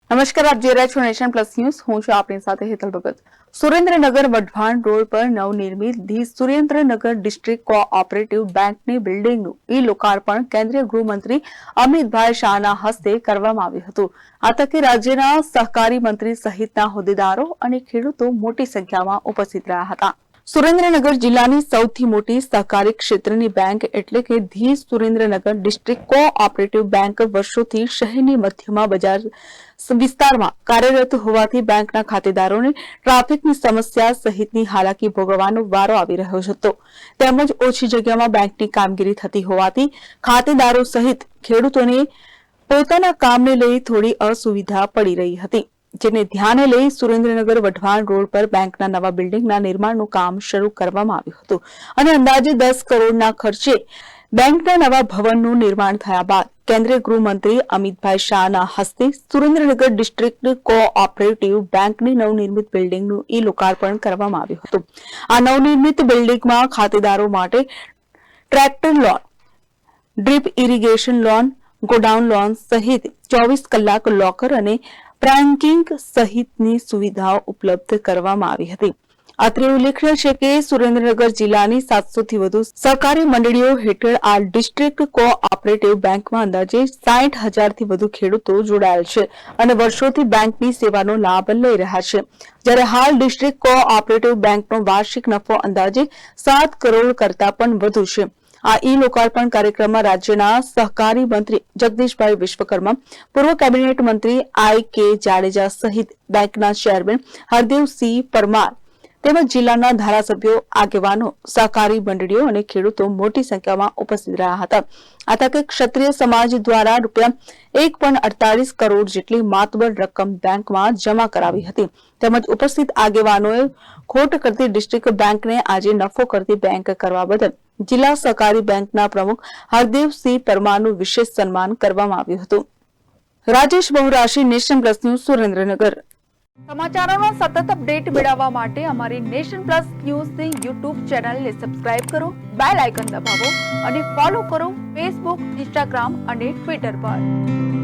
નમસ્કાર, આપ જોઈ રહ્યા છો નેશન પ્લસ ન્યૂઝ. હું છું આપની સાથે હેતલ ભગત. સુરેન્દ્રનગર વઢવાણ રોડ પર નવનિર્મિત ધી સુરેન્દ્રનગર ડિસ્ટ્રિક્ટ કોઓપરેટિવ બેંકની બિલ્ડિંગનું ઈ લોકાર્પણ કેન્દ્રીય ગૃહમંત્રી અમિતભાઈ શાહના હસ્તે કરવામાં આવ્યું હતું. આ તકે રાજ્યના સહકારી મંત્રી સહિતના હોદ્દેદારો અને ખેડૂતો મોટી સંખ્યામાં ઉપસ્થિત રહ્યા હતા. સુરેન્દ્રનગર જિલ્લાની સૌથી મોટી સહકારી ક્ષેત્રની બેંક એટલે કે the Surendranagar district cooperative bank વર્ષોથી શહેરની મધ્યમાં બજાર વિસ્તારમાં કાર્યરત હોવાથી બેંકના ખાતેદારોને ટ્રાફિકની સમસ્યા સહિતની હાલાકી ભોગવવાનો વારો આવી રહ્યો હતો. તેમજ ઓછી જગ્યામાં બેંકની કામગીરી થતી હોવાથી ખાતેદારો સહિત ખેડૂતોને પોતાના કામને લઈ થોડી અસુવિધા પડી રહી હતી. જેને ધ્યાને લઈ સુરેન્દ્રનગર વઢવાણ રોડ પર બેંકના નવા બિલ્ડિંગના નિર્માણનું કામ શરૂ કરવામાં આવ્યું હતું અને અંદાજે 10 કરોડના ખર્ચે બેંકના નવા ભવનનું નિર્માણ થયા બાદ કેન્દ્રીય ગૃહમંત્રી અમિતભાઈ શાહના હસ્તે સુરેન્દ્રનગર ડિસ્ટ્રિક્ટ કોઓપરેટિવ બેંકની નવનિર્મિત બિલ્ડિંગનું ઈ લોકાર્પણ કરવામાં આવ્યું હતું. આ નવનિર્મિત બિલ્ડિંગમાં ખાતેદારો માટે tractor loan, drip irrigation loan, godown loan સહિત 24 કલાક લોકર અને ફ્રેન્કિંગ સહિતની સુવિધાઓ ઉપલબ્ધ કરવામાં આવી હતી. અત્રે ઉલ્લેખનીય છે કે સુરેન્દ્રનગર જિલ્લાની 700થી વધુ સહકારી મંડળીઓ હેઠળ આ ડિસ્ટ્રિક્ટ કોઓપરેટિવ બેંકમાં અંદાજે 60,000થી વધુ ખેડૂતો જોડાયેલ છે અને વર્ષોથી બેંકની સેવાનો લાભ લઈ રહ્યા છે. જ્યારે હાલ ડિસ્ટ્રિક્ટ કોઓપરેટિવ બેંકનો વાર્ષિક નફો અંદાજે 7 કરોડ કરતા પણ વધુ છે. આ ઈ લોકાર્પણ કાર્યક્રમમાં રાજ્યના સહકારી મંત્રી જગદીશભાઈ વિશ્વકર્મા, પૂર્વ કેબિનેટ મંત્રી I.K. જાડેજા સહિત બેંકના ચેરમેન હરદેવસિંહ પરમાર તેમજ જિલ્લાના ધારાસભ્યો, આગેવાનો, સહકારી મંડળીઓ અને ખેડૂતો મોટી સંખ્યામાં ઉપસ્થિત રહ્યા હતા. આ તકે ક્ષત્રિય સમાજ દ્વારા ₹1.48 કરોડ જેટલી માતબર રકમ બેંકમાં જમા કરાવી હતી. તેમજ ઉપસ્થિત આગેવાનોએ ખોટ કરતી ડિસ્ટ્રિક્ટ બેંકને આજે નફો કરતી બેંક કરવા બદલ જિલ્લા સહકારી બેંકના પ્રમુખ હરદેવસિંહ પરમારનું વિશેષ સન્માન કરવામાં આવ્યું હતું. Rajesh બહુરાશી, nation plus news, Surendranagar. સમાચારોનો સતત અપડેટ મેળવવા માટે અમારી નેશન પ્લસ ન્યૂઝની યુટ્યુબ ચેનલને સબસ્ક્રાઇબ કરો, બેલ આઇકન દબાવો અને ફોલો કરો ફેસબુક, ઇન્સ્ટાગ્રામ અને ટ્વિટર પર.